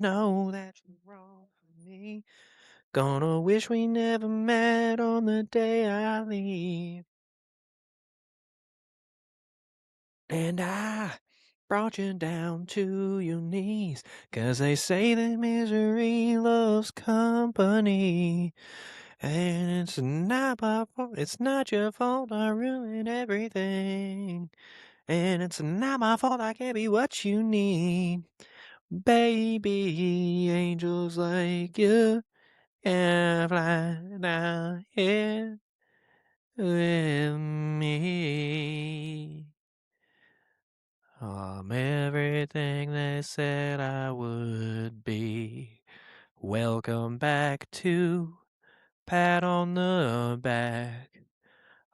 know that you're wrong for me. Gonna wish we never met on the day I leave. And I brought you down to your knees, 'cause they say that misery loves company. And it's not my fault, it's not your fault, I ruined everything. And it's not my fault, I can't be what you need. Baby, angels like you can fly down here with me. I'm everything they said I would be. Welcome back to Pat on the Back.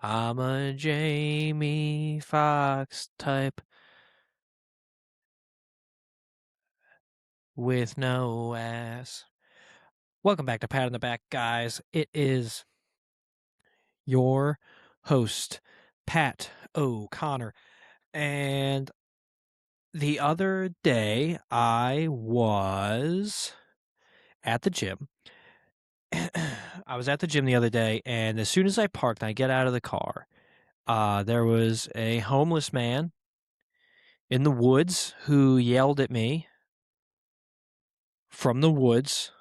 I'm a Jamie Foxx type with no ass. Welcome back to Pat on the Back, guys. It is your host, Pat O'Connor. And the other day, I was at the gym. I was at the gym the other day, and as soon as I parked and I get out of the car, there was a homeless man in the woods who yelled at me from the woods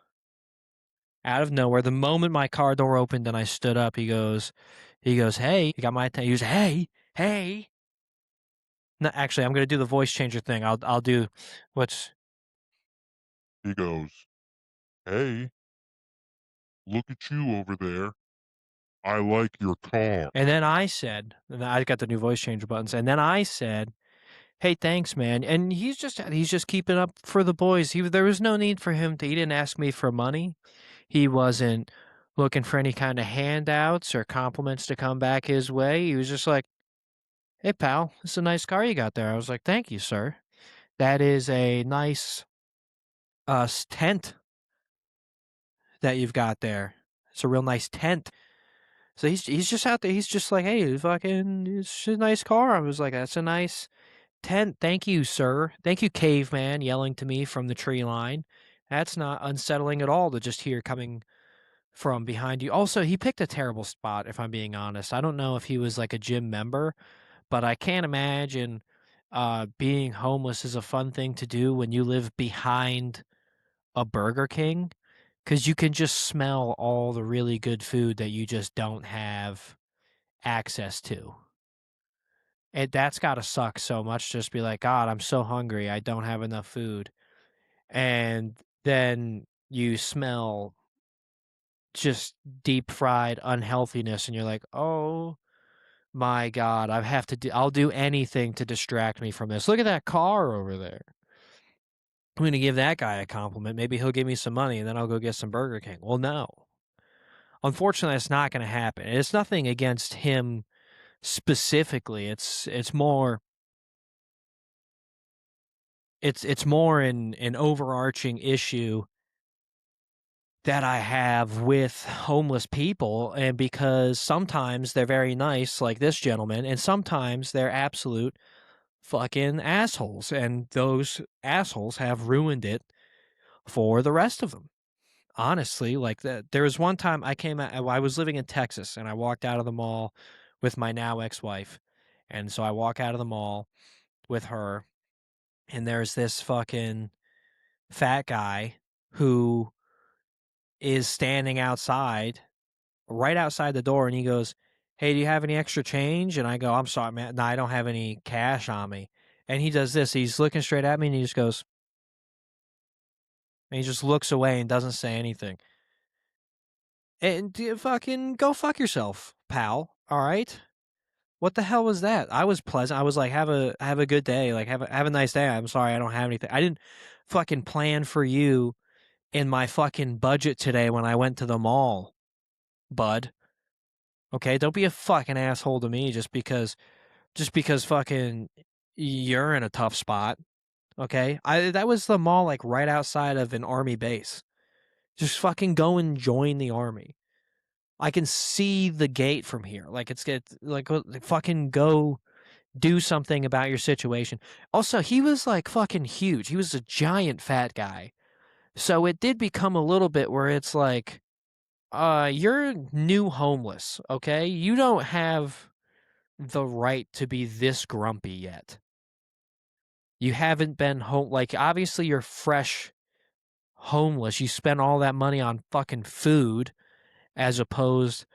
out of nowhere. The moment my car door opened and I stood up, he goes, "Hey," he got my attention. He goes, "Hey, hey." No, actually, I'm gonna do the voice changer thing. I'll do what's. He goes, "Hey, look at you over there. I like your car." And then I said, and I got the new voice changer buttons. And then I said, "Hey, thanks, man." And he's just keeping up for the boys. There was no need for him to. He didn't ask me for money. He wasn't looking for any kind of handouts or compliments to come back his way. He was just like, "Hey, pal, it's a nice car you got there." I was like, "Thank you, sir. That is a nice tent that you've got there. It's a real nice tent." So he's just out there. He's just like, "Hey, fucking, it's a nice car." I was like, "That's a nice tent. Thank you, sir. Thank you, caveman," yelling to me from the tree line. That's not unsettling at all to just hear coming from behind you. Also, he picked a terrible spot, if I'm being honest. I don't know if he was like a gym member, but I can't imagine being homeless is a fun thing to do when you live behind a Burger King, because you can just smell all the really good food that you just don't have access to. And that's gotta suck so much, just be like, "God, I'm so hungry, I don't have enough food." And then you smell just deep fried unhealthiness, and you're like, "Oh my god, I'll do anything to distract me from this. Look at that car over there. I'm gonna give that guy a compliment. Maybe he'll give me some money, and then I'll go get some Burger King." Well, no. Unfortunately, it's not gonna happen. It's nothing against him specifically. It's more an overarching issue that I have with homeless people, and because sometimes they're very nice, like this gentleman, and sometimes they're absolute fucking assholes, and those assholes have ruined it for the rest of them. Honestly, like that. There was one time I was living in Texas, and I walked out of the mall with my now ex-wife, and so I walk out of the mall with her, and there's this fucking fat guy who is standing outside, right outside the door, and he goes, "Hey, do you have any extra change?" And I go, "I'm sorry, man. No, I don't have any cash on me." And he does this. He's looking straight at me, and he just goes, and he just looks away and doesn't say anything. And fucking go fuck yourself, pal. All right. What the hell was that? I was pleasant. I was like, have a good day. Like have a nice day. I'm sorry, I don't have anything. I didn't fucking plan for you in my fucking budget today when I went to the mall, bud. Okay, don't be a fucking asshole to me just because fucking you're in a tough spot. Okay, that was the mall like right outside of an army base. Just fucking go and join the army. I can see the gate from here. Like fucking go do something about your situation. Also, he was like fucking huge. He was a giant fat guy. So it did become a little bit where it's like, you're new homeless, okay? You don't have the right to be this grumpy yet. You haven't been home, like, obviously you're fresh homeless. You spent all that money on fucking food as opposed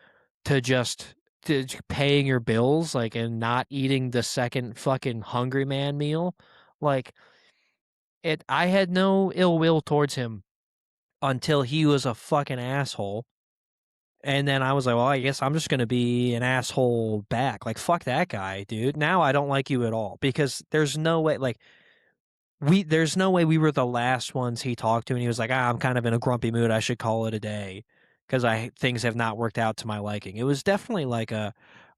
to just to paying your bills, like, and not eating the second fucking hungry man meal. Like, I had no ill will towards him until he was a fucking asshole. And then I was like, well, I guess I'm just going to be an asshole back. Like, fuck that guy, dude. Now I don't like you at all because there's no way, like, there's no way we were the last ones he talked to. And he was like, I'm kind of in a grumpy mood. I should call it a day because things have not worked out to my liking. It was definitely like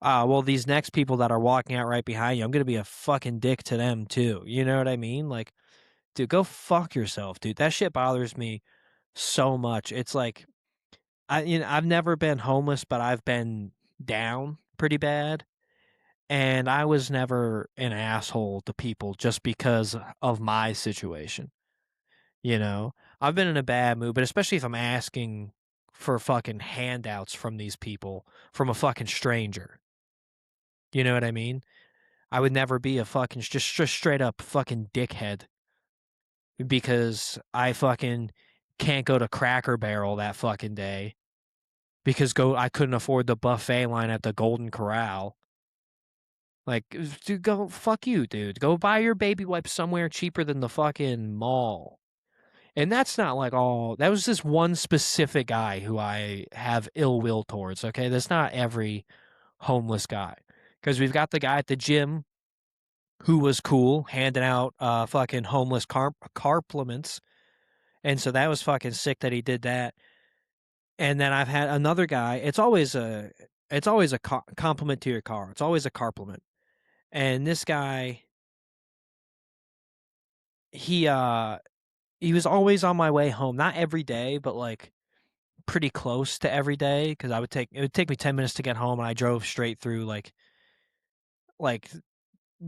well, these next people that are walking out right behind you, I'm going to be a fucking dick to them too. You know what I mean? Like, dude, go fuck yourself, dude. That shit bothers me so much. It's like, I've never been homeless, but I've been down pretty bad, and I was never an asshole to people just because of my situation. You know, I've been in a bad mood, but especially if I'm asking for fucking handouts from these people from a fucking stranger. You know what I mean? I would never be a fucking just straight up fucking dickhead because I fucking can't go to Cracker Barrel that fucking day because I couldn't afford the buffet line at the Golden Corral. Like, dude, go fuck you, dude. Go buy your baby wipes somewhere cheaper than the fucking mall. And that's not like all. That was just one specific guy who I have ill will towards. Okay, that's not every homeless guy. Because we've got the guy at the gym who was cool, handing out fucking homeless car-plements, and so that was fucking sick that he did that. And then I've had another guy. It's always a compliment to your car. It's always a compliment. And this guy, he uh he was always on my way home. Not every day, but like pretty close to every day because it would take me 10 minutes to get home, and I drove straight through like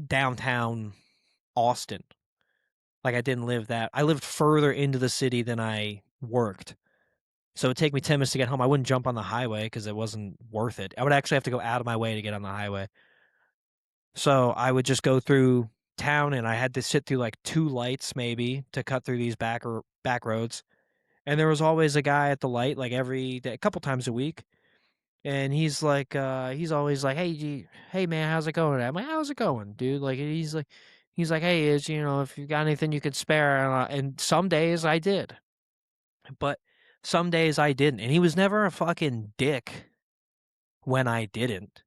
downtown Austin. Like I lived further into the city than I worked. So it would take me 10 minutes to get home. I wouldn't jump on the highway because it wasn't worth it. I would actually have to go out of my way to get on the highway. So I would just go through town, and I had to sit through like two lights maybe to cut through these back roads. And there was always a guy at the light like every day, a couple times a week. And he's always like, hey man, how's it going? I'm like, how's it going, dude? Like he's like, hey, if you got anything you could spare. And some days I did, but some days I didn't. And he was never a fucking dick when I didn't.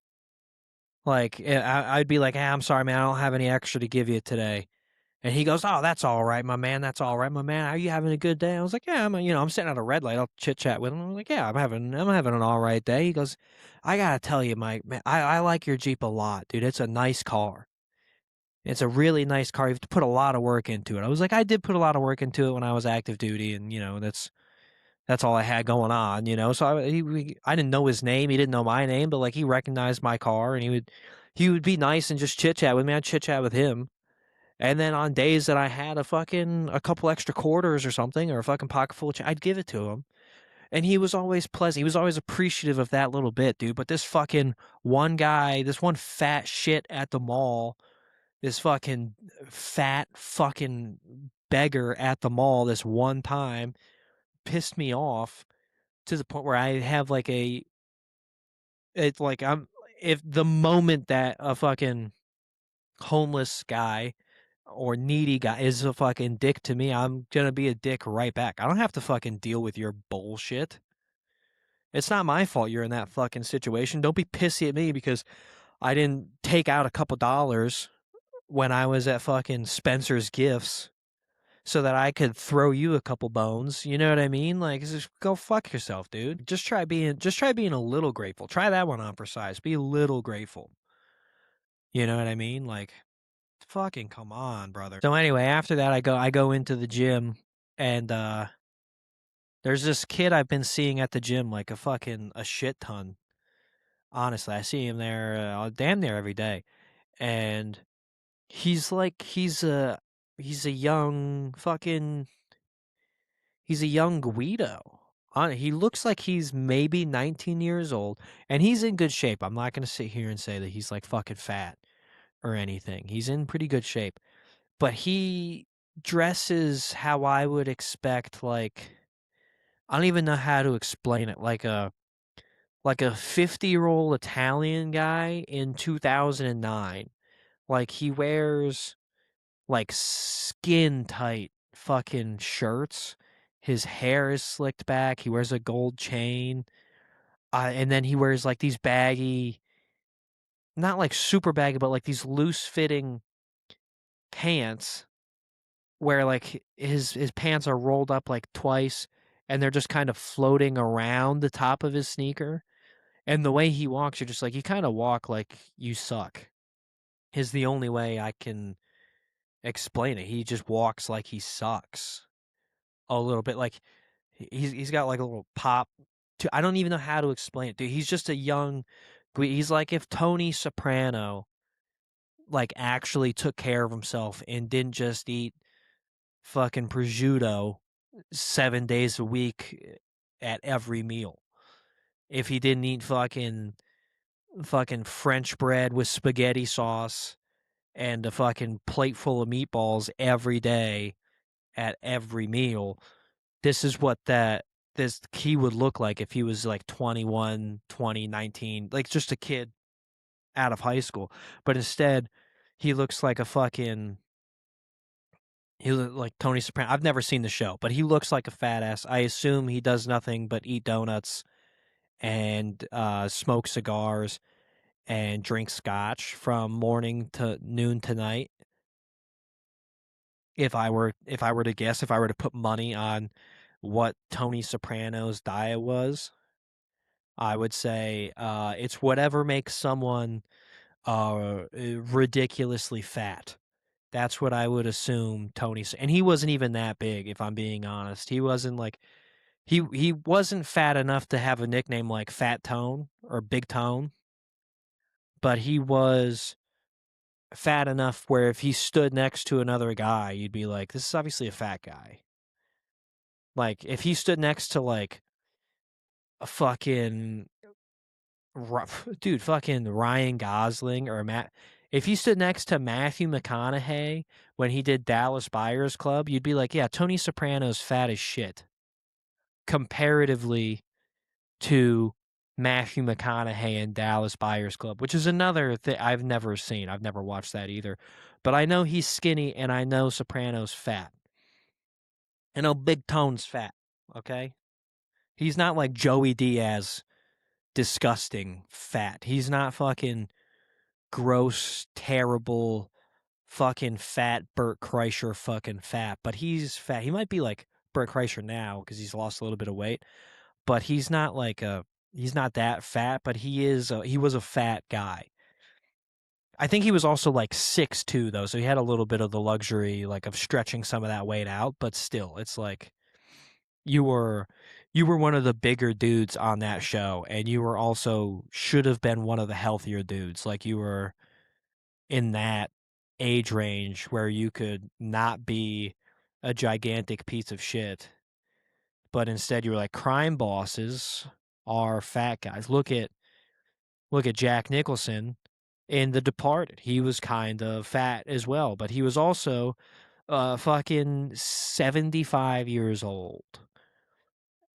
Like I'd be like, hey, I'm sorry, man, I don't have any extra to give you today. And he goes, "Oh, that's all right, my man. That's all right, my man. Are you having a good day?" I was like, "Yeah, I'm sitting at a red light. I'll chit chat with him." I was like, "Yeah, I'm having an all right day." He goes, "I gotta tell you, Mike, man, I like your Jeep a lot, dude. It's a nice car. It's a really nice car. You've put a lot of work into it." I was like, "I did put a lot of work into it when I was active duty, and that's all I had going on. So I didn't know his name. He didn't know my name, but like he recognized my car, and he would be nice and just chit chat with me. I'd chit chat with him. And then on days that I had a couple extra quarters or something, or a fucking pocket full of change, I'd give it to him. And he was always pleasant. He was always appreciative of that little bit, dude. But this fucking one guy, this one fat shit at the mall, this fucking fat fucking beggar at the mall this one time pissed me off to the point where I have like it's like if the moment that a fucking homeless guy or needy guy is a fucking dick to me, I'm gonna be a dick right back. I don't have to fucking deal with your bullshit. It's not my fault you're in that fucking situation. Don't be pissy at me because I didn't take out a couple dollars when I was at fucking Spencer's Gifts so that I could throw you a couple bones. You know what I mean? Like, just go fuck yourself, dude. Just try being a little grateful. Try that one on for size. Be a little grateful. You know what I mean? Like, fucking come on, brother. So anyway, after that I go into the gym, and there's this kid I've been seeing at the gym like a shit ton. Honestly, I see him there damn near every day. And he's like he's a young fucking He's a young Guido. He looks like he's maybe 19 years old, and he's in good shape. I'm not gonna sit here and say that he's, like, fucking fat or anything. He's in pretty good shape, but he dresses how I would expect, like I don't even know how to explain it, like a 50-year-old Italian guy in 2009. Like, he wears, like, skin tight fucking shirts. His hair is slicked back. He wears a gold chain. And then he wears, like, these baggy, not like super baggy, but like these loose fitting pants where like his pants are rolled up like twice and they're just kind of floating around the top of his sneaker. And the way he walks, you're just like, you kind of walk like you suck. Is the only way I can explain it. He just walks like he sucks a little bit. Like he's got like a little pop. I don't even know how to explain it, dude. He's just a young. He's like if Tony Soprano like actually took care of himself and didn't just eat fucking prosciutto 7 days a week at every meal. If he didn't eat fucking French bread with spaghetti sauce and a fucking plate full of meatballs every day at every meal, this is what that this he would look like if he was like 21, 20, 19, like just a kid out of high school. But instead, he looks like a fucking he look like Tony Soprano. I've never seen the show, but he looks like a fat ass. I assume he does nothing but eat donuts and smoke cigars and drink scotch from morning to noon to night. If I were to guess, if I were to put money on what Tony Soprano's diet was, I would say it's whatever makes someone ridiculously fat. That's what I would assume and he wasn't even that big, if I'm being honest. He wasn't like he wasn't fat enough to have a nickname like Fat Tone or Big Tone, but he was fat enough where if he stood next to another guy, you'd be like, this is obviously a fat guy. Like if he stood next to like a fucking dude, fucking Ryan Gosling or Matt. If he stood next to Matthew McConaughey when he did Dallas Buyers Club, you'd be like, yeah, Tony Soprano's fat as shit comparatively to Matthew McConaughey in Dallas Buyers Club, which is another thing I've never seen. I've never watched that either. But I know he's skinny and I know Soprano's fat. I know Big Tone's fat, okay? He's not like Joey Diaz disgusting fat. He's not fucking gross, terrible, fucking fat Bert Kreischer fucking fat, but he's fat. He might be like Bert Kreischer now because he's lost a little bit of weight, but he's not that fat, but he was a fat guy. I think he was also like 6'2" though, so he had a little bit of the luxury like of stretching some of that weight out, but still, it's like you were you were one of the bigger dudes on that show and you were also should have been one of the healthier dudes. Like you were in that age range where you could not be a gigantic piece of shit, but instead you were like crime bosses are fat guys. Look at Jack Nicholson in The Departed. He was kind of fat as well, but he was also fucking 75 years old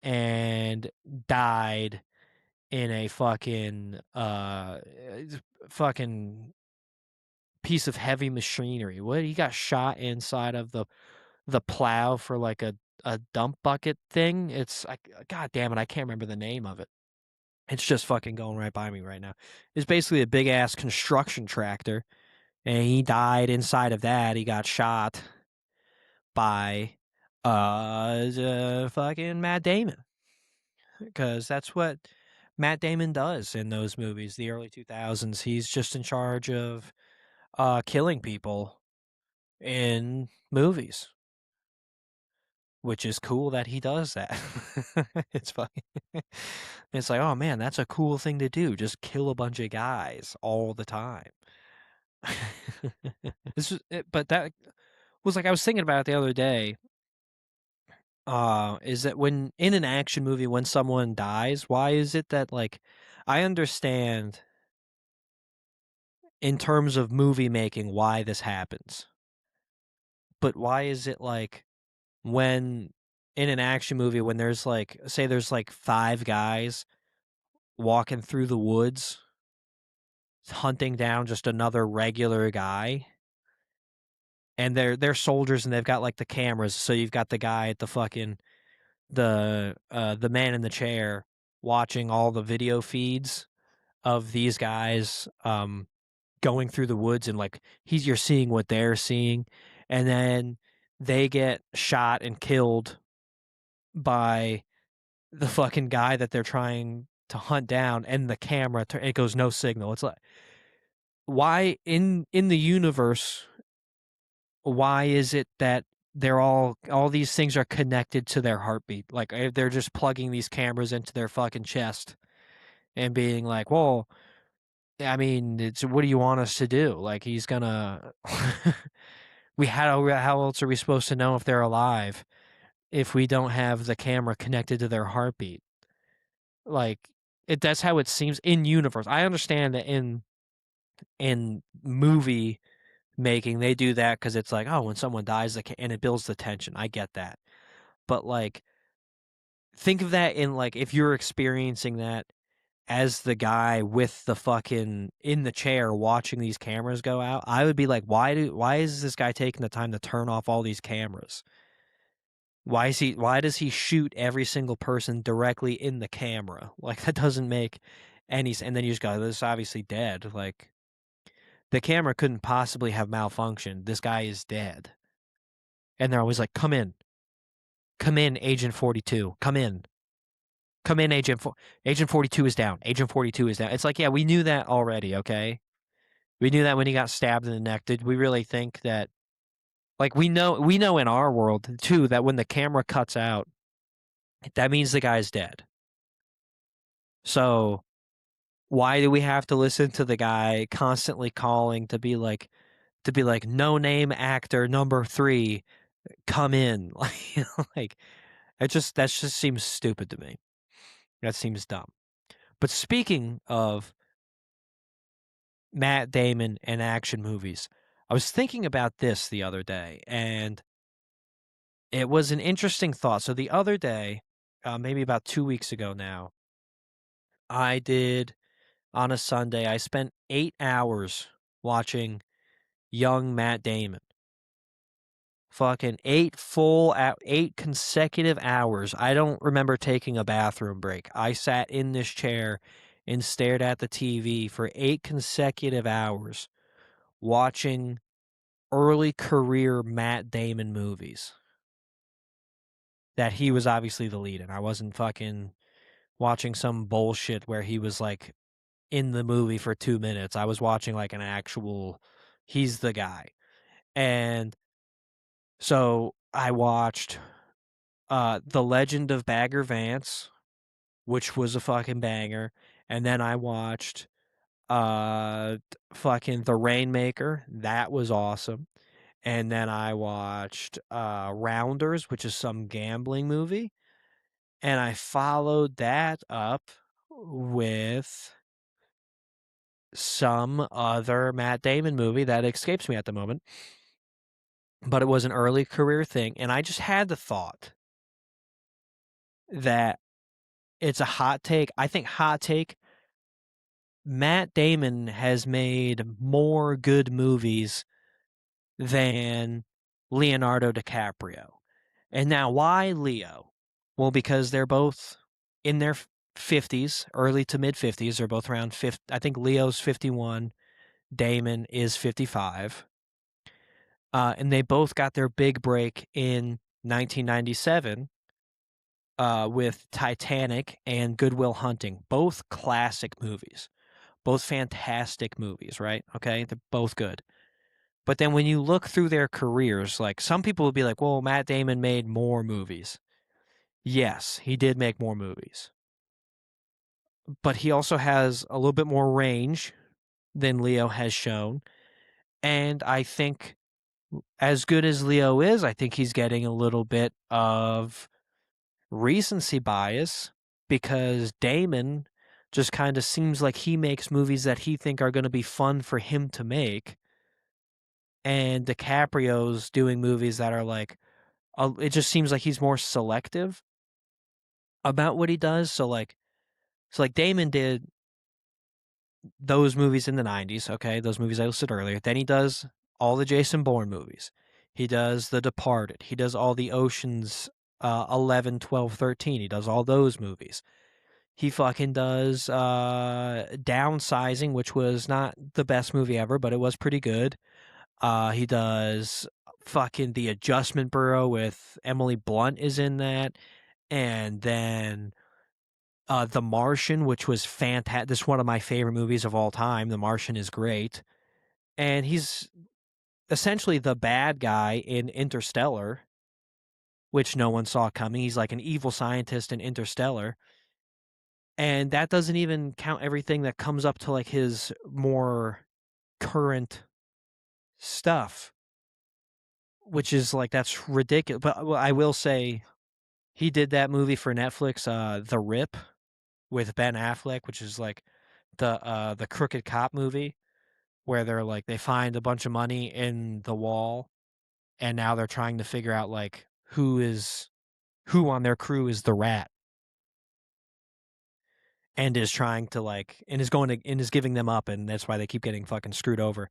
and died in a fucking piece of heavy machinery. What he got shot inside of the plow for like a dump bucket thing. It's like god damn it, I can't remember the name of it. It's just fucking going right by me right now. It's basically a big ass construction tractor and he died inside of that. He got shot by fucking Matt Damon because that's what Matt Damon does in those movies, the early 2000s. He's just in charge of killing people in movies, which is cool that he does that. It's funny. It's like, oh man, that's a cool thing to do. Just kill a bunch of guys all the time. But that was like I was thinking about it the other day. is that when in an action movie, when someone dies, why is it that, like, I understand in terms of movie making why this happens, but why is it like when in an action movie, when there's like, say there's like 5 guys walking through the woods, hunting down just another regular guy, and they're soldiers and they've got like the cameras, so you've got the guy at the fucking the man in the chair watching all the video feeds of these guys going through the woods, and like you're seeing what they're seeing, and then they get shot and killed by the fucking guy that they're trying to hunt down, and the camera it goes no signal. It's like, why in the universe, why is it that they're all these things are connected to their heartbeat? Like, they're just plugging these cameras into their fucking chest and being like, well, I mean, it's what do you want us to do? Like, he's gonna how else are we supposed to know if they're alive if we don't have the camera connected to their heartbeat? Like, that's how it seems in universe. I understand that in movie making they do that because it's like, oh, when someone dies, and it builds the tension. I get that, but like, think of that in like if you're experiencing that as the guy with the fucking in the chair watching these cameras go out, I would be like, why is this guy taking the time to turn off all these cameras? Why does he shoot every single person directly in the camera? Like, that doesn't make any sense. And then you just go, this is obviously dead. Like, the camera couldn't possibly have malfunctioned. This guy is dead. And they're always like, come in. Come in, Agent 42. Come in. Come in, Agent 42 is down. Agent 42 is down. It's like, yeah, we knew that already, okay? We knew that when he got stabbed in the neck. Did we really think that, like, we know in our world too that when the camera cuts out, that means the guy's dead. So why do we have to listen to the guy constantly calling to be like no name actor number 3, come in? Like, that just seems stupid to me. That seems dumb. But speaking of Matt Damon and action movies, I was thinking about this the other day, and it was an interesting thought. So the other day, maybe about 2 weeks ago now, I did on a Sunday. I spent 8 hours watching young Matt Damon. Fucking 8 consecutive hours. I don't remember taking a bathroom break. I sat in this chair and stared at the TV for 8 consecutive hours watching early career Matt Damon movies that he was obviously the lead in. I wasn't fucking watching some bullshit where he was like in the movie for 2 minutes. I was watching like an actual, he's the guy. And so I watched The Legend of Bagger Vance, which was a fucking banger. And then I watched fucking The Rainmaker. That was awesome. And then I watched Rounders, which is some gambling movie. And I followed that up with some other Matt Damon movie that escapes me at the moment. But it was an early career thing. And I just had the thought that it's a hot take. I think hot take, Matt Damon has made more good movies than Leonardo DiCaprio. And now, why Leo? Well, because they're both in their 50s, early to mid 50s. They're both around 50. I think Leo's 51, Damon is 55. And they both got their big break in 1997 with Titanic and Good Will Hunting. Both classic movies. Both fantastic movies, right? Okay, they're both good. But then when you look through their careers, like, some people would be like, well, Matt Damon made more movies. Yes, he did make more movies. But he also has a little bit more range than Leo has shown. And I think, as good as Leo is, I think he's getting a little bit of recency bias because Damon just kind of seems like he makes movies that he think are going to be fun for him to make, and DiCaprio's doing movies that are like it just seems like he's more selective about what he does. So like Damon did those movies in the 90s, okay, those movies I listed earlier. Then he does all the Jason Bourne movies. He does The Departed. He does all the Oceans 11, 12, 13. He does all those movies. He fucking does Downsizing, which was not the best movie ever, but it was pretty good. He does fucking The Adjustment Bureau with Emily Blunt is in that. And then The Martian, which was fantastic. This is one of my favorite movies of all time. The Martian is great. And he's essentially the bad guy in Interstellar, which no one saw coming. He's like an evil scientist in Interstellar. And that doesn't even count everything that comes up to like his more current stuff, which is like that's ridiculous. But I will say he did that movie for Netflix, The Rip with Ben Affleck, which is like the crooked cop movie where they're like they find a bunch of money in the wall and now they're trying to figure out like who on their crew is the rat and is trying to like and is going to and is giving them up and that's why they keep getting fucking screwed over.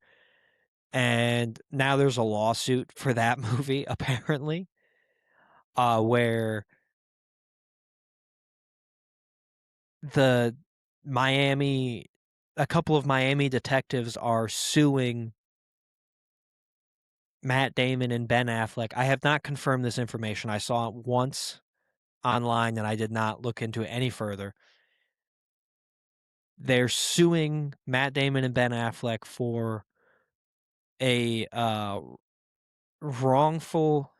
And now there's a lawsuit for that movie apparently, where the Miami a couple of Miami detectives are suing Matt Damon and Ben Affleck. I have not confirmed this information. I saw it once online and I did not look into it any further. They're suing Matt Damon and Ben Affleck for a wrongful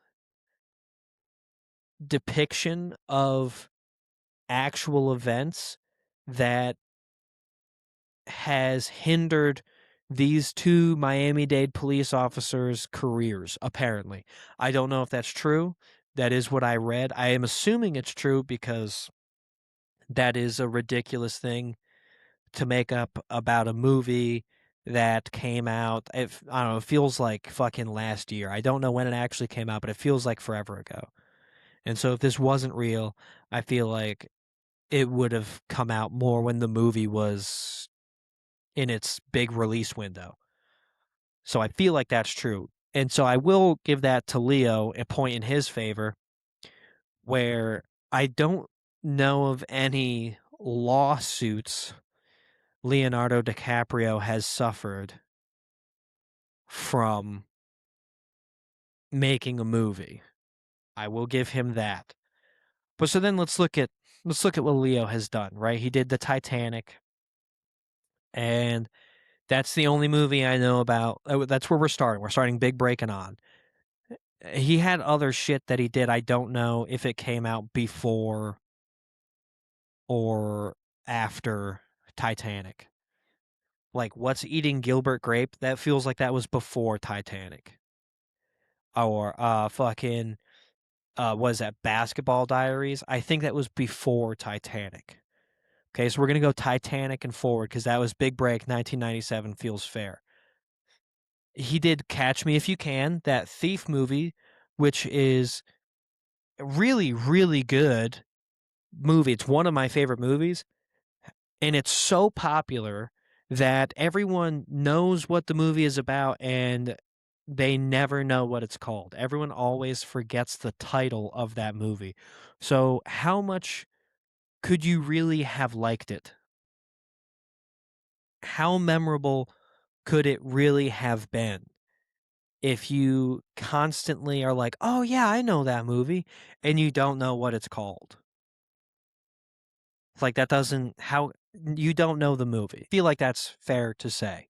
depiction of actual events that has hindered these two Miami-Dade police officers' careers, apparently. I don't know if that's true. That is what I read. I am assuming it's true because that is a ridiculous thing to make up about a movie that came out. I don't know, it feels like fucking last year. I don't know when it actually came out, but it feels like forever ago. And so if this wasn't real, I feel like it would have come out more when the movie was in its big release window. So I feel like that's true. And so I will give that to Leo a point in his favor where I don't know of any lawsuits Leonardo DiCaprio has suffered from making a movie. I will give him that. But so then let's look at what Leo has done, right? He did the Titanic, and that's the only movie I know about. That's where we're starting. We're starting big breaking on. He had other shit that he did. I don't know if it came out before or after Titanic. Like What's Eating Gilbert Grape? That feels like that was before Titanic. Or fucking was that Basketball Diaries? I think that was before Titanic. Okay, so we're gonna go Titanic and forward because that was big break 1997 feels fair. He did Catch Me If You Can, that thief movie, which is a really, really good movie. It's one of my favorite movies, and it's so popular that everyone knows what the movie is about and they never know what it's called. Everyone always forgets the title of that movie. So, how much could you really have liked it? How memorable could it really have been if you constantly are like, "Oh yeah, I know that movie," and you don't know what it's called? Like that doesn't how you don't know the movie. I feel like that's fair to say.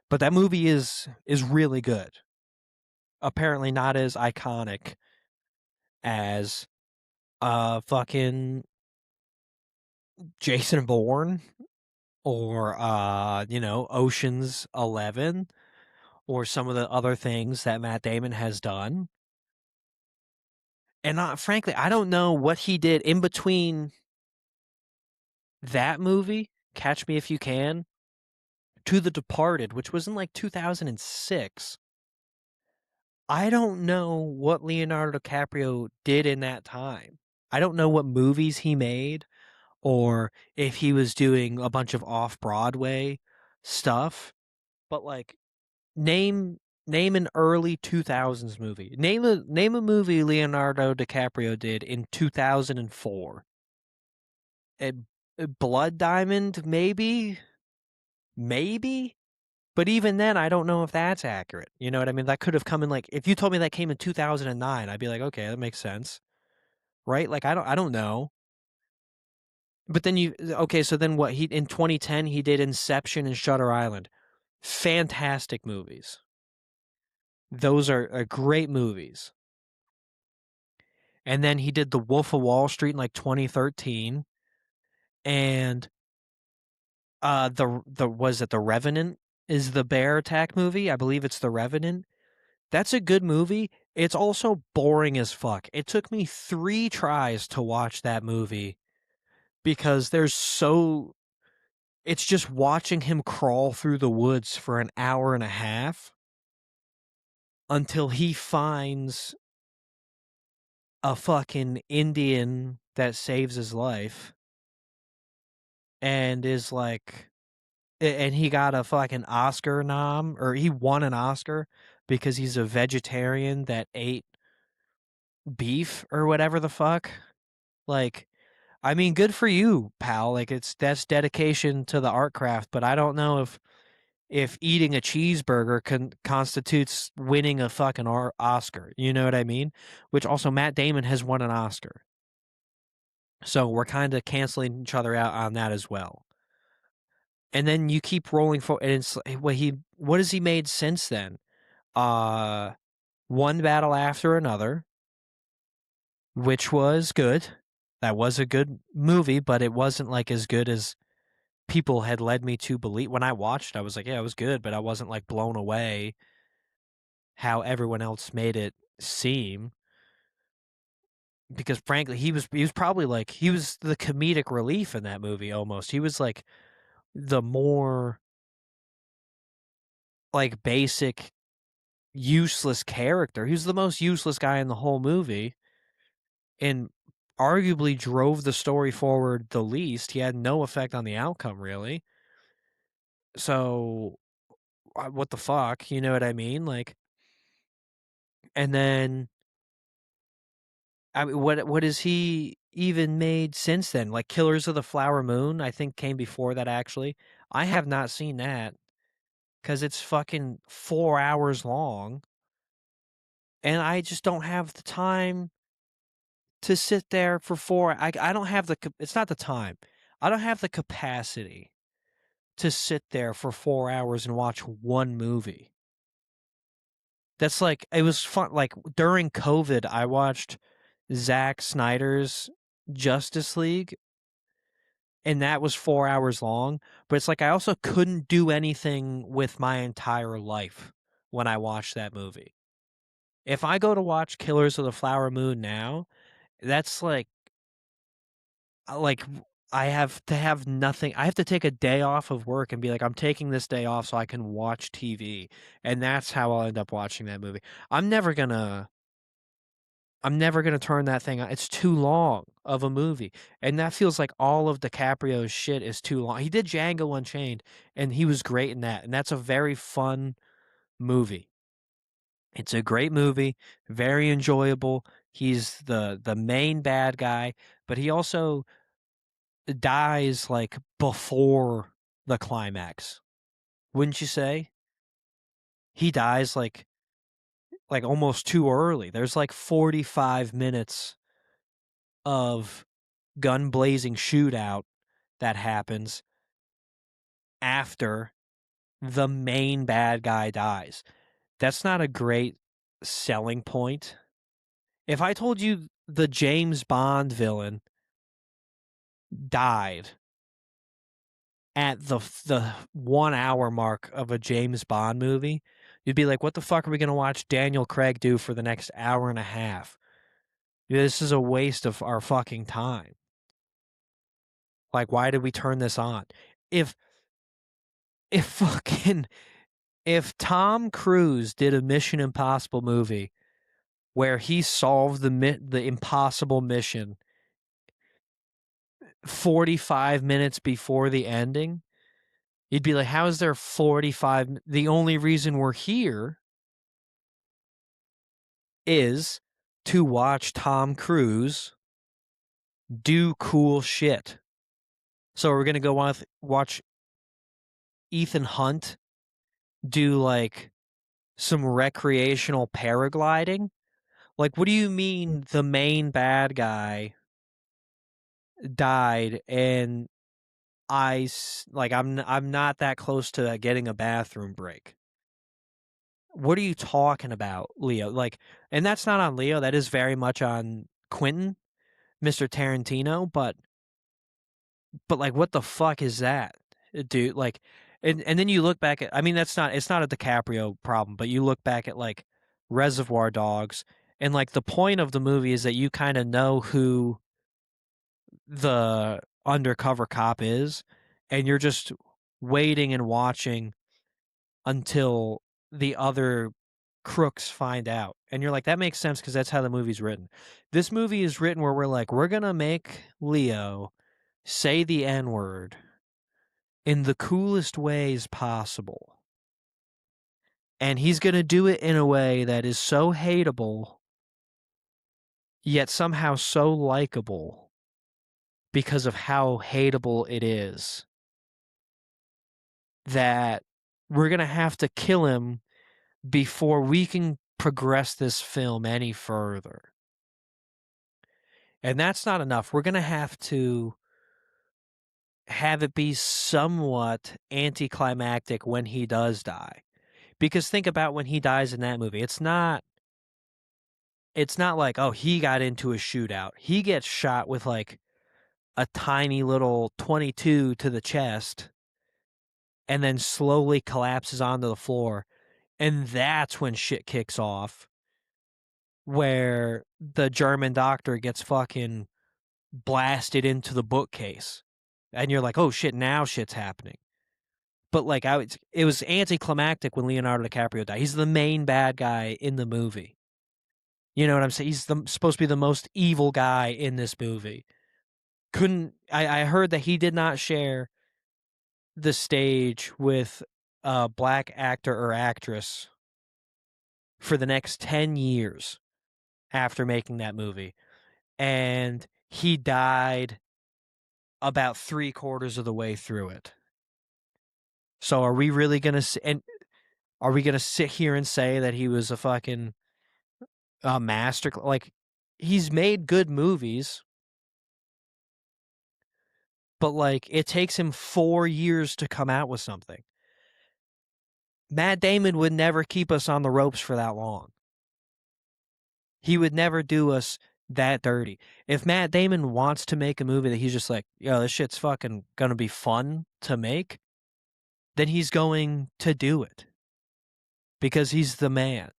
But that movie is really good. Apparently not as iconic as fucking Jason Bourne or Ocean's 11 or some of the other things that Matt Damon has done. And frankly, I don't know what he did in between that movie, Catch Me If You Can, to The Departed, which was in like 2006. I don't know what Leonardo DiCaprio did in that time. I don't know what movies he made or if he was doing a bunch of off-Broadway stuff, but like name name an early 2000s movie. Name a movie Leonardo DiCaprio did in 2004. A, a Blood Diamond, maybe? Maybe? But even then, I don't know if that's accurate. You know what I mean? That could have come in like if you told me that came in 2009, I'd be like, okay, that makes sense, right? Like I don't know. But then okay, so then what? He in 2010 he did Inception and Shutter Island, fantastic movies. Those are great movies. And then he did The Wolf of Wall Street in like 2013, and the was it The Revenant is the bear attack movie? I believe it's The Revenant. That's a good movie. It's also boring as fuck. It took me 3 tries to watch that movie because it's just watching him crawl through the woods for an hour and a half until he finds a fucking Indian that saves his life and is like and he got a fucking Oscar nom, or he won an Oscar because he's a vegetarian that ate beef or whatever the fuck. Like, I mean, good for you, pal. Like, that's dedication to the art craft. But I don't know if eating a cheeseburger constitutes winning a fucking Oscar. You know what I mean? Which also Matt Damon has won an Oscar, so we're kind of canceling each other out on that as well. And then you keep rolling forward. And it's what has he made since then? Uh, One Battle After Another, which was good. That was a good movie, but it wasn't like as good as people had led me to believe. When I watched, I was like, yeah, it was good, but I wasn't like blown away how everyone else made it seem. Because frankly, he was probably like he was the comedic relief in that movie almost. He was like the more like basic useless character. He was the most useless guy in the whole movie and arguably drove the story forward the least. He had no effect on the outcome, really. So, what the fuck? You know what I mean? Like, and then, I mean, what has he even made since then? Like, Killers of the Flower Moon, I think came before that, actually. I have not seen that because it's fucking 4 hours long. And I just don't have the time to sit there for I don't have it's not the time. I don't have the capacity to sit there for 4 hours and watch one movie. That's like it was fun. Like during COVID, I watched Zack Snyder's Justice League, and that was 4 hours long. But it's like I also couldn't do anything with my entire life when I watched that movie. If I go to watch Killers of the Flower Moon now, that's like I have to have nothing. I have to take a day off of work and be like, I'm taking this day off so I can watch TV. And that's how I'll end up watching that movie. I'm never gonna I'm never gonna turn that thing on. It's too long of a movie. And that feels like all of DiCaprio's shit is too long. He did Django Unchained and he was great in that. And that's a very fun movie. It's a great movie, very enjoyable. He's the main bad guy, but he also dies like before the climax. Wouldn't you say? He dies like almost too early. There's like 45 minutes of gun blazing shootout that happens after the main bad guy dies. That's not a great selling point. If I told you the James Bond villain died at the 1 hour mark of a James Bond movie, you'd be like, what the fuck are we gonna watch Daniel Craig do for the next hour and a half? This is a waste of our fucking time. Like, why did we turn this on? If if fucking if Tom Cruise did a Mission Impossible movie where he solved the impossible mission 45 minutes before the ending, you'd be like, how is there 45? The only reason we're here is to watch Tom Cruise do cool shit. So we're going to go watch Ethan Hunt do like some recreational paragliding. Like, what do you mean the main bad guy died and I'm not that close to getting a bathroom break? What are you talking about, Leo? Like, and that's not on Leo. That is very much on Quentin, Mr. Tarantino. But like, what the fuck is that, dude? Like, and then you look back at. I mean, it's not a DiCaprio problem, but you look back at like Reservoir Dogs, and like the point of the movie is that you kind of know who the undercover cop is, and you're just waiting and watching until the other crooks find out. And you're like, that makes sense because that's how the movie's written. This movie is written where we're like, we're gonna make Leo say the N word in the coolest ways possible. And he's gonna do it in a way that is so hateable, yet somehow so likable because of how hateable it is, that we're going to have to kill him before we can progress this film any further. And that's not enough. We're going to have it be somewhat anticlimactic when he does die. Because think about when he dies in that movie. It's not like, oh, he got into a shootout. He gets shot with like a tiny little 22 to the chest and then slowly collapses onto the floor. And that's when shit kicks off, where the German doctor gets fucking blasted into the bookcase. And you're like, oh shit, now shit's happening. But like, it was anticlimactic when Leonardo DiCaprio died. He's the main bad guy in the movie. You know what I'm saying? He's supposed to be the most evil guy in this movie. I heard that he did not share the stage with a black actor or actress for the next 10 years after making that movie. And he died about 3/4 of the way through it. So are we really going to and are we going to sit here and say that he was a fucking master? Like, he's made good movies, but like it takes him 4 years to come out with something. Matt Damon would never keep us on the ropes for that long. He would never do us that dirty. If Matt Damon wants to make a movie that he's just like, yo, this shit's fucking gonna be fun to make, then he's going to do it because he's the man.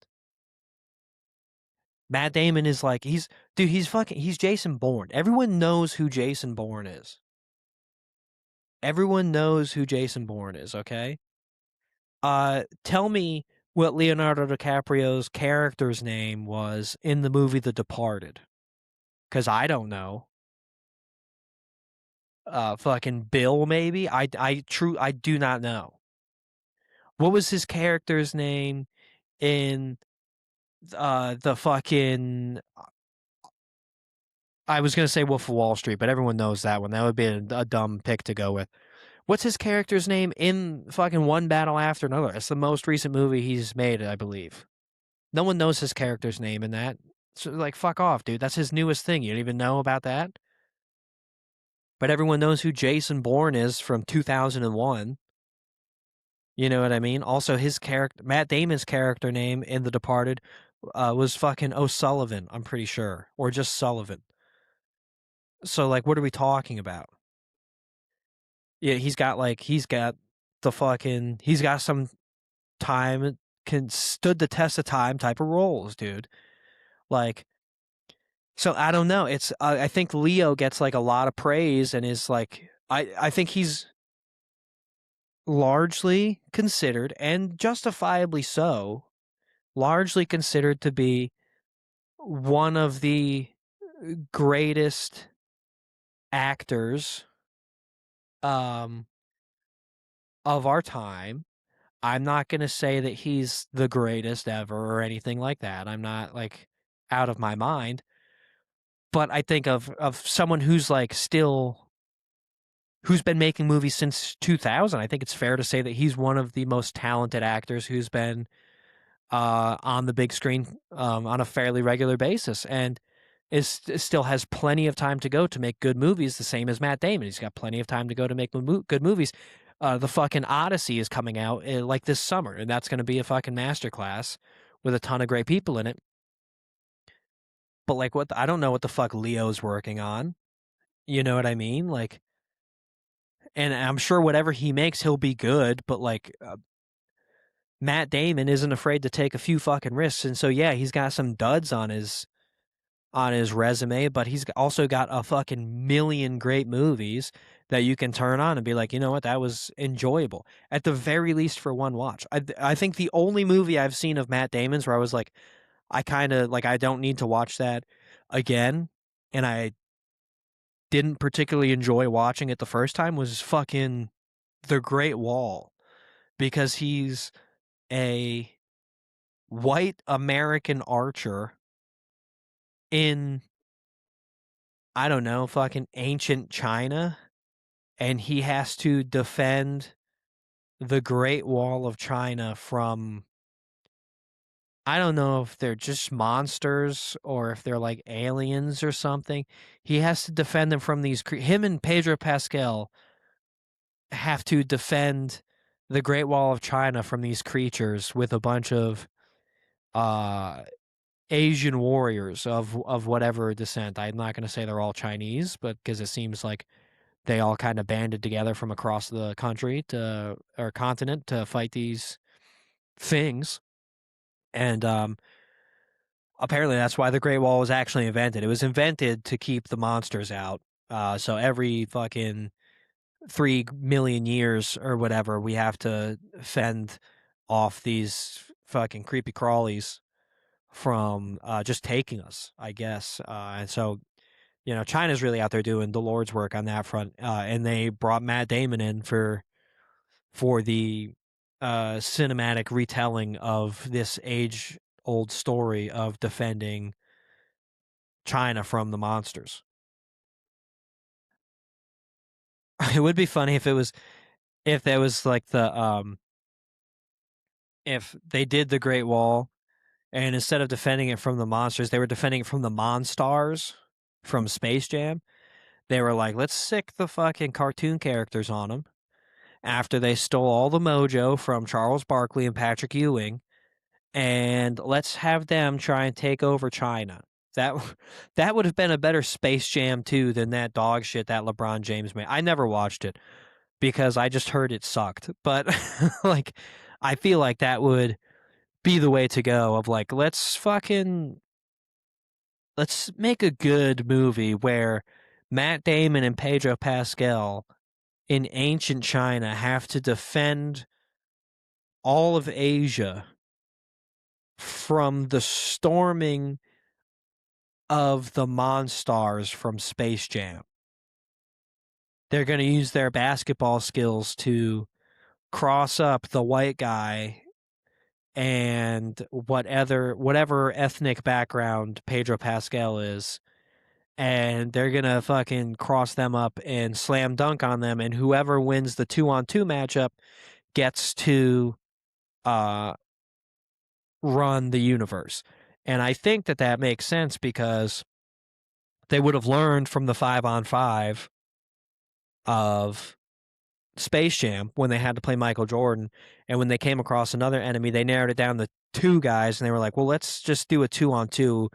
Matt Damon is like, he's Jason Bourne. Everyone knows who Jason Bourne is. Everyone knows who Jason Bourne is, okay? Tell me what Leonardo DiCaprio's character's name was in the movie The Departed. Because I don't know. Fucking Bill, maybe? I do not know. What was his character's name in the fucking I was gonna say Wolf of Wall Street, but everyone knows that one. That would be a dumb pick to go with. What's his character's name in fucking One Battle After Another? It's the most recent movie he's made, I believe. No one knows his character's name in that. So, like, fuck off, dude. That's his newest thing. You don't even know about that? But everyone knows who Jason Bourne is from 2001. You know what I mean? Also, his character, Matt Damon's character name in The Departed, was fucking O'Sullivan, I'm pretty sure. Or just Sullivan. So, like, what are we talking about? Yeah, he's got some stood the test of time type of roles, dude. Like, So I don't know. It's I think Leo gets like a lot of praise and is like I think he's largely considered and justifiably so, largely considered to be one of the greatest actors um of our time. I'm not going to say that he's the greatest ever or anything like that. I'm not like out of my mind, but I think of someone who's like still who's been making movies since 2000. I think it's fair to say that he's one of the most talented actors who's been on the big screen on a fairly regular basis, and still has plenty of time to go to make good movies. The same as Matt Damon, he's got plenty of time to go to make good movies. The fucking Odyssey is coming out like this summer, and that's going to be a fucking masterclass with a ton of great people in it. But like, I don't know what the fuck Leo's working on. You know what I mean? Like, and I'm sure whatever he makes, he'll be good. But like, Matt Damon isn't afraid to take a few fucking risks, and so yeah, he's got some duds on his resume, but he's also got a fucking million great movies that you can turn on and be like, you know what, that was enjoyable at the very least for one watch. I think the only movie I've seen of Matt Damon's where I was like, I kind of like I don't need to watch that again, and I didn't particularly enjoy watching it the first time was fucking The Great Wall because he's a white American archer in I don't know, fucking ancient China, and he has to defend the Great Wall of China from I don't know if they're just monsters or if they're like aliens or something. He has to defend them from him and Pedro Pascal have to defend the Great Wall of China from these creatures with a bunch of uh Asian warriors of whatever descent. I'm not going to say they're all Chinese, but because it seems like they all kind of banded together from across the country to or continent to fight these things. And apparently that's why the Great Wall was actually invented. It was invented to keep the monsters out. So every fucking 3 million years or whatever, we have to fend off these fucking creepy crawlies from just taking us, I guess. And so China's really out there doing the Lord's work on that front, and they brought Matt Damon in for the cinematic retelling of this age old story of defending China from the monsters. It would be funny if there was like if they did the Great Wall and instead of defending it from the monsters, they were defending it from the Monstars from Space Jam. They were like, let's sick the fucking cartoon characters on them after they stole all the mojo from Charles Barkley and Patrick Ewing, and let's have them try and take over China. That that would have been a better Space Jam 2 than that dog shit that LeBron James made. I never watched it because I just heard it sucked. But like I feel like that would be the way to go of like let's make a good movie where Matt Damon and Pedro Pascal in ancient China have to defend all of Asia from the storming of the Monstars from Space Jam. They're going to use their basketball skills to cross up the white guy and whatever ethnic background Pedro Pascal is, and they're going to fucking cross them up and slam dunk on them, and whoever wins the 2-on-2 matchup gets to uh run the universe. And I think that makes sense because they would have learned from the 5-on-5 of Space Jam when they had to play Michael Jordan. And when they came across another enemy, they narrowed it down to two guys and they were like, well, let's just do a 2-on-2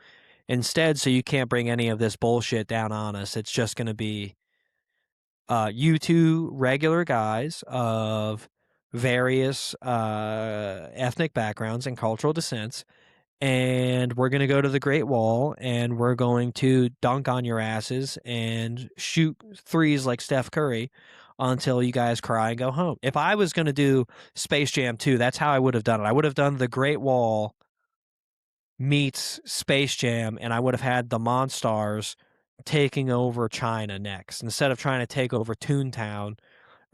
instead so you can't bring any of this bullshit down on us. It's just going to be you two regular guys of various ethnic backgrounds and cultural descents, and we're gonna go to the Great Wall, and we're going to dunk on your asses and shoot threes like Steph Curry until you guys cry and go home. If I was gonna do Space Jam 2, that's how I would have done it. I would have done the Great Wall meets Space Jam, and I would have had the Monstars taking over China next instead of trying to take over Toontown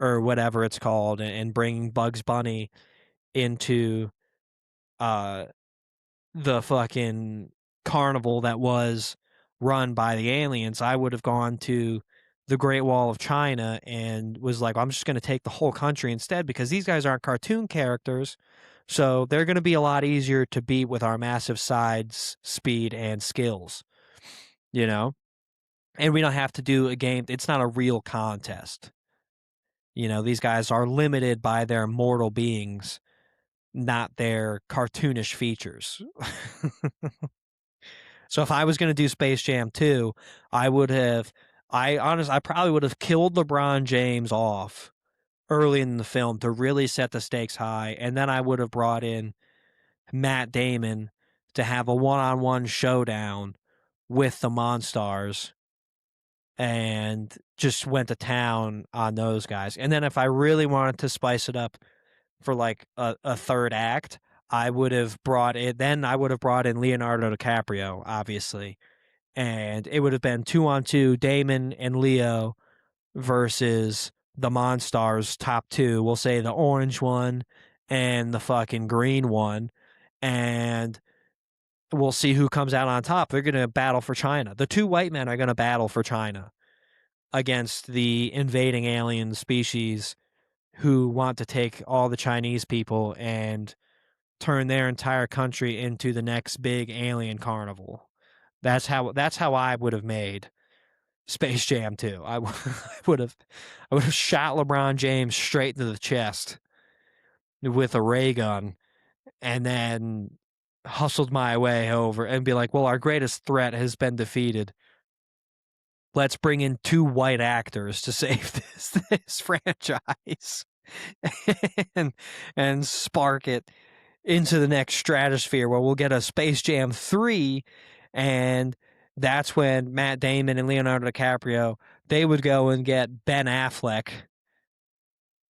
or whatever it's called and bringing Bugs Bunny into uh the fucking carnival that was run by the aliens. I would have gone to the Great Wall of China and was like, I'm just going to take the whole country instead because these guys aren't cartoon characters. So they're going to be a lot easier to beat with our massive size, speed, and skills, you know? And we don't have to do a game. It's not a real contest. These guys are limited by their mortal beings, not their cartoonish features. So if I was going to do Space Jam 2, I would have I probably would have killed LeBron James off early in the film to really set the stakes high, and then I would have brought in Matt Damon to have a one-on-one showdown with the Monstars and just went to town on those guys. And then if I really wanted to spice it up for like a third act, I would have brought in Leonardo DiCaprio, obviously, and it would have been 2-on-2 Damon and Leo versus the Monstars top two. We'll say the orange one and the fucking green one, and we'll see who comes out on top. They're going to battle for China. The two white men are going to battle for China against the invading alien species who want to take all the Chinese people and turn their entire country into the next big alien carnival. That's how I would have made Space Jam 2. I would have shot LeBron James straight into the chest with a ray gun and then hustled my way over and be like, "Well, our greatest threat has been defeated. Let's bring in two white actors to save this franchise." and spark it into the next stratosphere where we'll get a Space Jam 3, and that's when Matt Damon and Leonardo DiCaprio, they would go and get Ben Affleck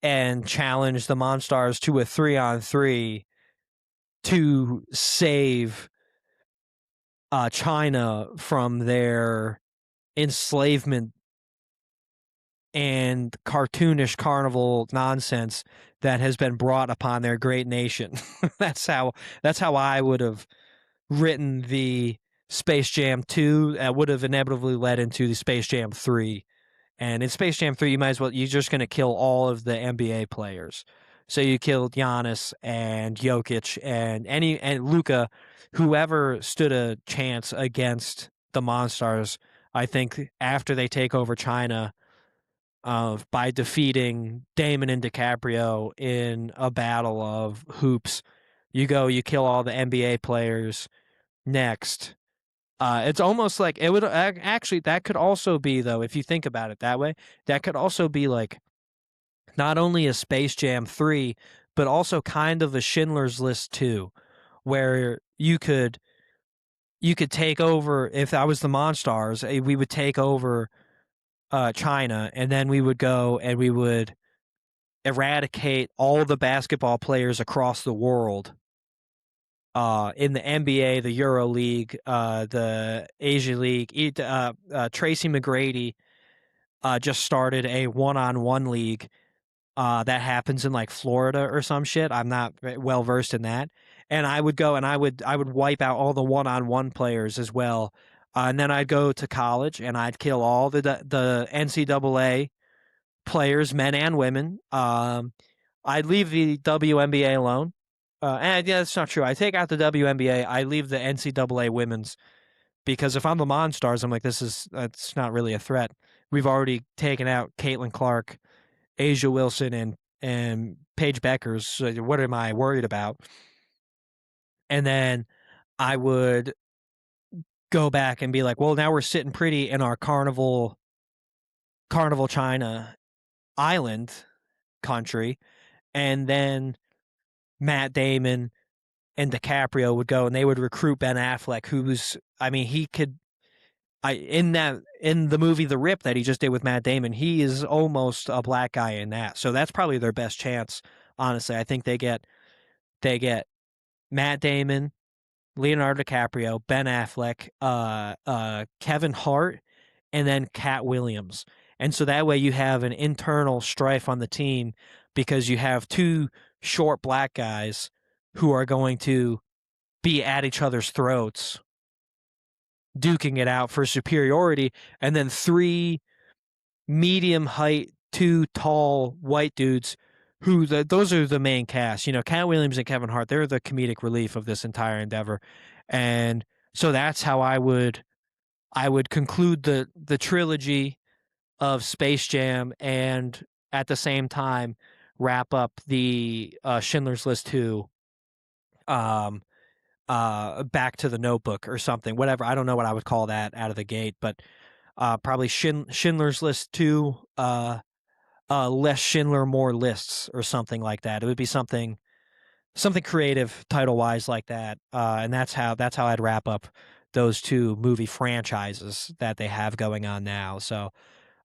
and challenge the Monstars to a 3-on-3 to save China from their enslavement and cartoonish carnival nonsense that has been brought upon their great nation. that's how I would have written the Space Jam 2 that would have inevitably led into the Space Jam 3. And in Space Jam 3, you're just going to kill all of the NBA players. So you killed Giannis and Jokic and Luka, whoever stood a chance against the Monstars. I think after they take over China, by defeating Damon and DiCaprio in a battle of hoops, you kill all the NBA players next. It's almost like it would actually, that could also be, though, if you think about it that way, that could also be like not only a Space Jam 3, but also kind of a Schindler's List 2, where you could take over. If I was the Monstars, we would take over China, and then we would go and we would eradicate all the basketball players across the world, in the NBA, the Euro League, the Asia League. Tracy McGrady just started a one-on-one league that happens in like Florida or some shit. I'm not well versed in that. And I would go and I would wipe out all the one-on-one players as well. And then I'd go to college and I'd kill all the NCAA players, men and women. I'd leave the WNBA alone. And yeah, that's not true. I take out the WNBA. I leave the NCAA women's because if I'm the Monstars, I'm like, that's not really a threat. We've already taken out Caitlin Clark, Asia Wilson, and Paige Beckers. So what am I worried about? And then I would go back and be like, well, now we're sitting pretty in our Carnival China island country, and then Matt Damon and DiCaprio would go and they would recruit Ben Affleck, who's, I mean, he could, in the movie The Rip that he just did with Matt Damon, he is almost a black guy in that. So that's probably their best chance. Honestly, I think they get Matt Damon, Leonardo DiCaprio, Ben Affleck, Kevin Hart, and then Cat Williams. And so that way you have an internal strife on the team because you have two short black guys who are going to be at each other's throats, duking it out for superiority, and then three medium height, two tall white dudes who those are the main cast. You know, Cat Williams and Kevin Hart, they're the comedic relief of this entire endeavor. And so that's how I would conclude the trilogy of Space Jam and at the same time wrap up the Schindler's List 2 um back to the Notebook or something. Whatever. I don't know what I would call that out of the gate, but probably Schindler's List 2 less Schindler, more lists or something like that. It would be something creative title wise like that, and that's how I'd wrap up those two movie franchises that they have going on now. So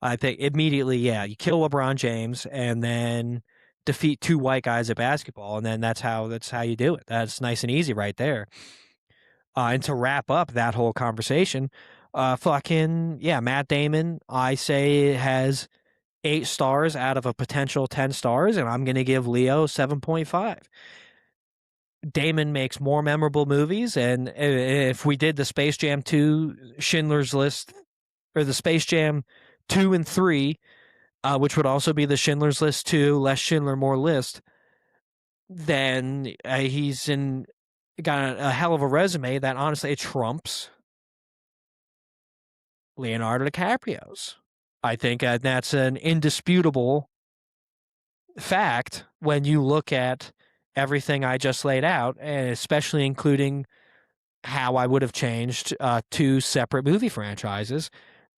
I think immediately, yeah, you kill LeBron James and then defeat two white guys at basketball, and then that's how you do it. That's nice and easy right there. And to wrap up that whole conversation, fucking yeah, Matt Damon, I say has 8 stars out of a potential 10 stars, and I'm going to give Leo 7.5. Damon makes more memorable movies, and if we did the Space Jam 2 Schindler's List, or the Space Jam 2 and 3, which would also be the Schindler's List 2, less Schindler, more list, then he's got a hell of a resume that honestly it trumps Leonardo DiCaprio's. I think that's an indisputable fact when you look at everything I just laid out, and especially including how I would have changed two separate movie franchises.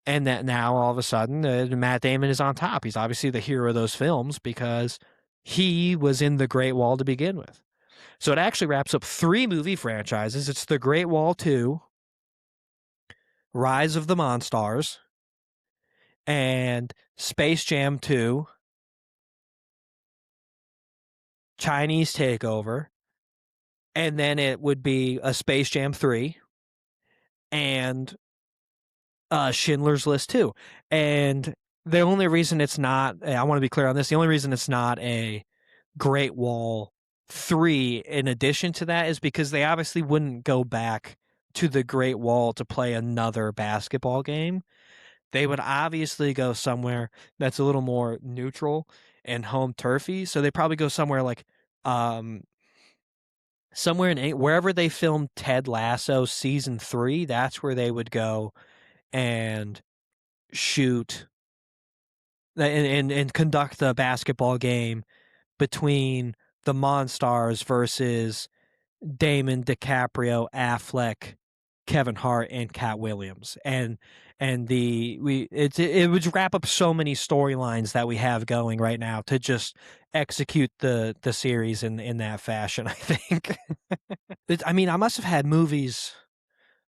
And that now all of a sudden, Matt Damon is on top. He's obviously the hero of those films because he was in The Great Wall to begin with. So it actually wraps up 3 movie franchises. It's The Great Wall 2, Rise of the Monstars, and Space Jam 2, Chinese Takeover, and then it would be a Space Jam 3 and Schindler's List 2. And the only reason it's not, I want to be clear on this, the only reason it's not a Great Wall 3 in addition to that is because they obviously wouldn't go back to the Great Wall to play another basketball game. They would obviously go somewhere that's a little more neutral and home turfy. So they probably go somewhere like um somewhere in wherever they filmed Ted Lasso season 3, that's where they would go and shoot and conduct the basketball game between the Monstars versus Damon, DiCaprio, Affleck, Kevin Hart, and Cat Williams. And it would wrap up so many storylines that we have going right now to just execute the series in that fashion, I think. I mean, I must have had movies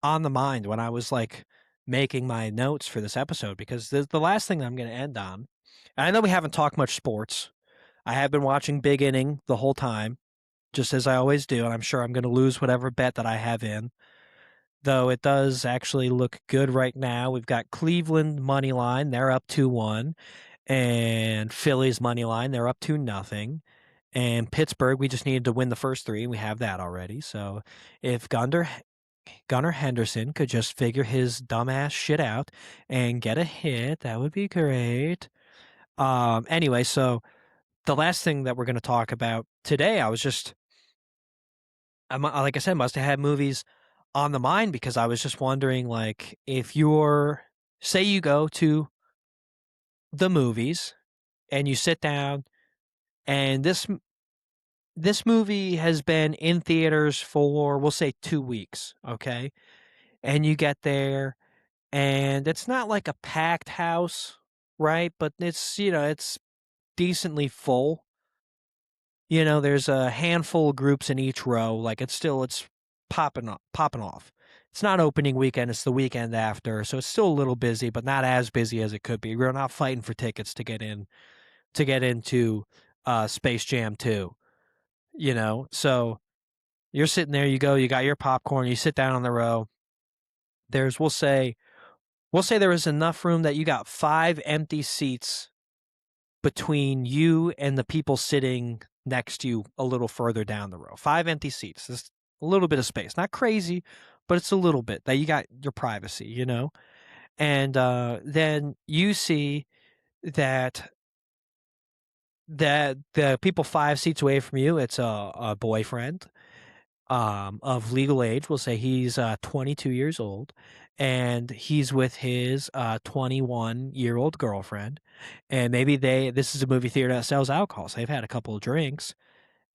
on the mind when I was like making my notes for this episode because the last thing that I'm going to end on, and I know we haven't talked much sports. I have been watching Big Inning the whole time, just as I always do, and I'm sure I'm going to lose whatever bet that I have in. Though it does actually look good right now. We've got Cleveland money line; they're up 2-1, and Phillies money line; they're up 2-0. And Pittsburgh, we just needed to win the first 3, and we have that already. So if Gunnar Henderson could just figure his dumbass shit out and get a hit, that would be great. Anyway, so the last thing that we're going to talk about today, like I said, must have had movies on the mind because I was just wondering, like, if say you go to the movies and you sit down and this movie has been in theaters for, we'll say 2 weeks, okay? And you get there and it's not like a packed house, right? But it's decently full. there's a handful of groups in each row. Like it's popping off. It's not opening weekend, it's the weekend after, so it's still a little busy, but not as busy as it could be. We're not fighting for tickets to get into Space Jam 2, So you're sitting there, you got your popcorn, you sit down on the row. There's we'll say there is enough room that you got 5 empty seats between you and the people sitting next to you a little further down the row. 5 empty seats. There's a little bit of space. Not crazy, but it's a little bit that you got your privacy. And then you see that the people 5 seats away from you, it's a boyfriend of legal age. We'll say he's 22 years old, and he's with his 21-year-old girlfriend. And maybe this is a movie theater that sells alcohol, so they've had a couple of drinks,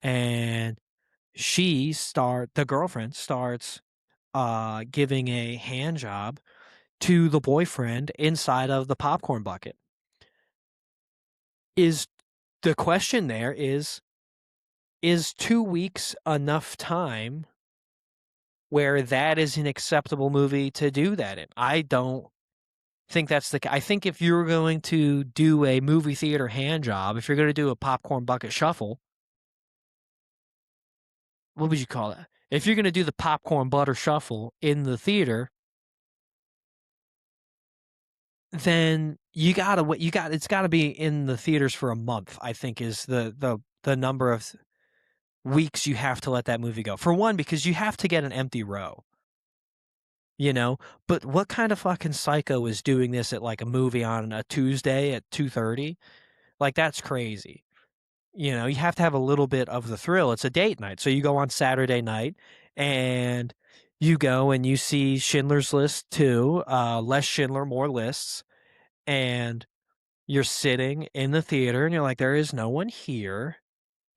and the girlfriend starts giving a hand job to the boyfriend inside of the popcorn bucket. Is the question there is 2 weeks enough time where that is an acceptable movie to do that in? I don't think that's I think if you're going to do a movie theater hand job, if you're going to do a popcorn bucket shuffle, what would you call that? If you're going to do the popcorn butter shuffle in the theater, then it's got to be in the theaters for a month, I think is the number of weeks you have to let that movie go. For one, because you have to get an empty row. But what kind of fucking psycho is doing this at like a movie on a Tuesday at 2:30? Like that's crazy. You have to have a little bit of the thrill. It's a date night. So you go on Saturday night and you go and you see Schindler's List 2, less Schindler, more lists, and you're sitting in the theater and you're like, there is no one here.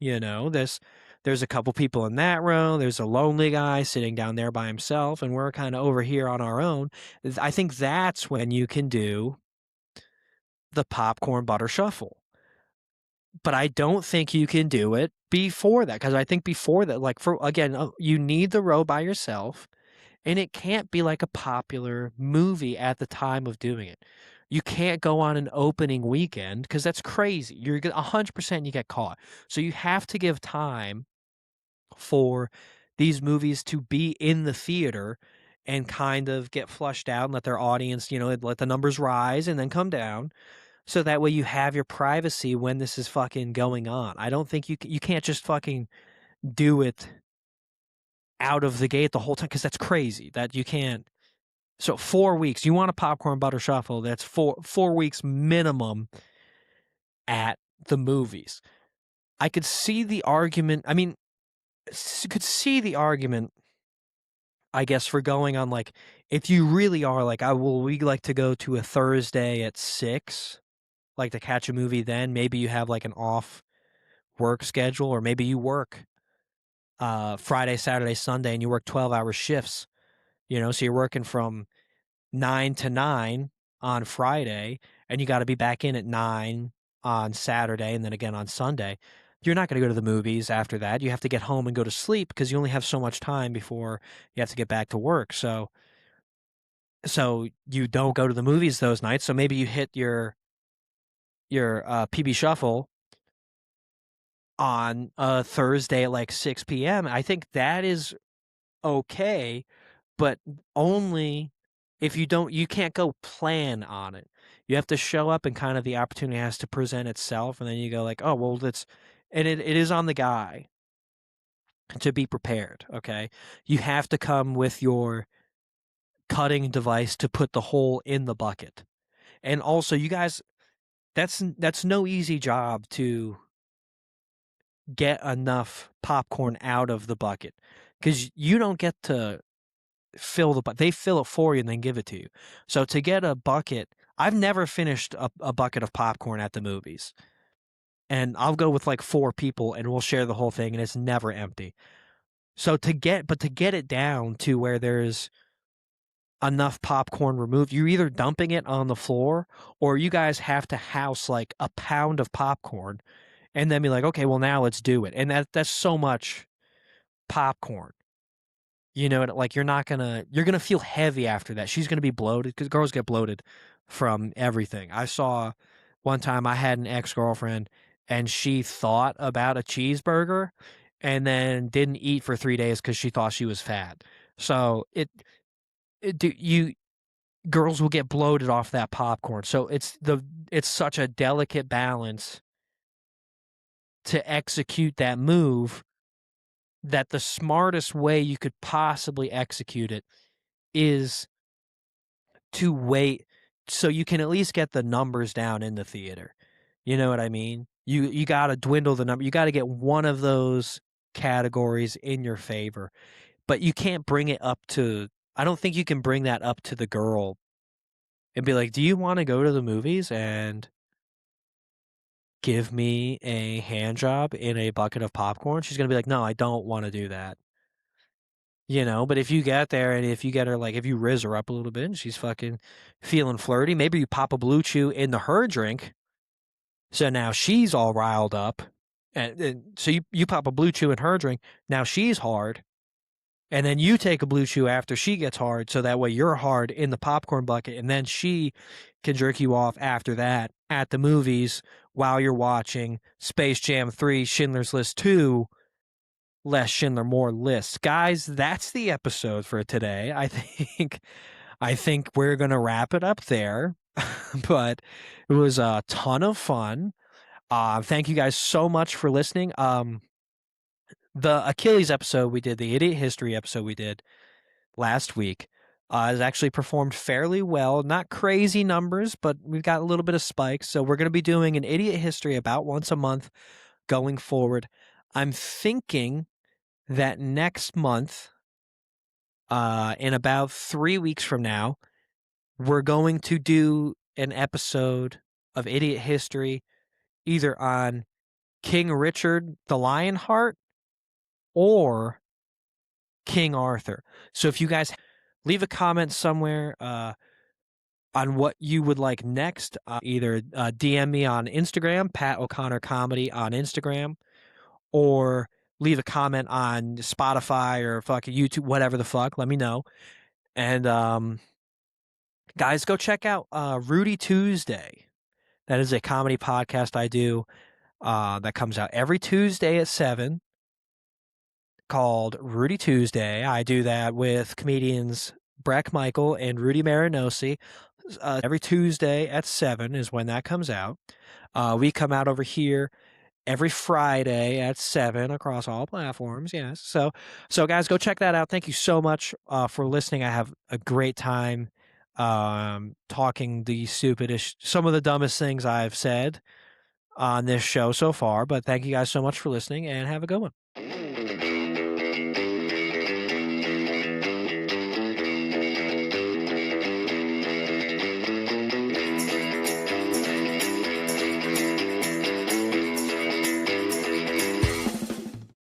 There's a couple people in that row. There's a lonely guy sitting down there by himself, and we're kind of over here on our own. I think that's when you can do the popcorn butter shuffle. But I don't think you can do it before that, because I think before that, like you need the row by yourself, and it can't be like a popular movie at the time of doing it. You can't go on an opening weekend because that's crazy. You're 100% you get caught. So you have to give time for these movies to be in the theater and kind of get flushed out and let their audience, let the numbers rise and then come down. So that way you have your privacy when this is fucking going on. I don't think you can't just fucking do it out of the gate the whole time, because that's crazy. That you can't. So 4 weeks. You want a popcorn butter shuffle? That's 4 weeks minimum at the movies. I could see the argument. I mean, could see the argument, I guess, for going on, like, if you really are like, we like to go to a Thursday at 6, like to catch a movie then. Maybe you have like an off work schedule, or maybe you work Friday, Saturday, Sunday, and you work 12-hour shifts. So you're working from 9 to 9 on Friday, and you got to be back in at 9 on Saturday, and then again on Sunday. You're not going to go to the movies after that. You have to get home and go to sleep because you only have so much time before you have to get back to work. So you don't go to the movies those nights. So maybe you hit your PB Shuffle on a Thursday at like 6 p.m. I think that is okay, but only if you can't go plan on it. You have to show up and kind of the opportunity has to present itself, and then you go like, oh, well, and it is on the guy to be prepared, okay? You have to come with your cutting device to put the hole in the bucket. And also, you guys, that's no easy job to get enough popcorn out of the bucket, because you don't get to fill the bucket. They fill it for you and then give it to you. So to get a bucket, I've never finished a bucket of popcorn at the movies. And I'll go with like 4 people and we'll share the whole thing, and it's never empty. So to get it down to where there's enough popcorn removed, you're either dumping it on the floor, or you guys have to house like a pound of popcorn and then be like, "Okay, well, now let's do it." And that's so much popcorn. You know, like, you're gonna feel heavy after that. She's gonna be bloated because girls get bloated from everything. I saw one time I had an ex-girlfriend, and she thought about a cheeseburger and then didn't eat for 3 days because she thought she was fat. So, it do you girls will get bloated off that popcorn. So, it's such a delicate balance to execute that move that the smartest way you could possibly execute it is to wait so you can at least get the numbers down in the theater. You know what I mean? You gotta dwindle the number. You gotta get one of those categories in your favor, but you can't bring it up to I don't think you can bring that up to the girl and be like, "Do you wanna go to the movies and give me a hand job in a bucket of popcorn?" She's gonna be like, "No, I don't wanna do that." You know, but if you get there and if you get her like if you riz her up a little bit and she's fucking feeling flirty, maybe you pop a blue chew into her drink, so now she's all riled up, and so you pop a blue chew in her drink, now she's hard, and then you take a blue chew after she gets hard, so that way you're hard in the popcorn bucket, and then she can jerk you off after that at the movies while you're watching Space Jam 3, Schindler's List 2, Less Schindler, More Lists. Guys, that's the episode for today. I think we're gonna wrap it up there. But it was a ton of fun. Thank you guys so much for listening. The Achilles episode we did, the idiot history episode we did last week, has actually performed fairly well. Not crazy numbers, but we've got a little bit of spikes. So we're going to be doing an idiot history about once a month going forward. I'm thinking that next month, in about 3 weeks from now, we're going to do an episode of Idiot History either on King Richard the Lionheart or King Arthur. So if you guys leave a comment somewhere on what you would like next, either DM me on Instagram, Pat O'Connor Comedy on Instagram, or leave a comment on Spotify or fucking YouTube, whatever the fuck. Let me know. And guys, go check out Rudy Tuesday. That is a comedy podcast I do that comes out every Tuesday at 7 called Rudy Tuesday. I do that with comedians Breck Michael and Rudy Marinosi. Every Tuesday at 7 is when that comes out. We come out over here every Friday at 7 across all platforms. Yes. So guys, go check that out. Thank you so much for listening. I have a great time talking the stupidest, some of the dumbest things I've said on this show so far. But thank you guys so much for listening and have a good one.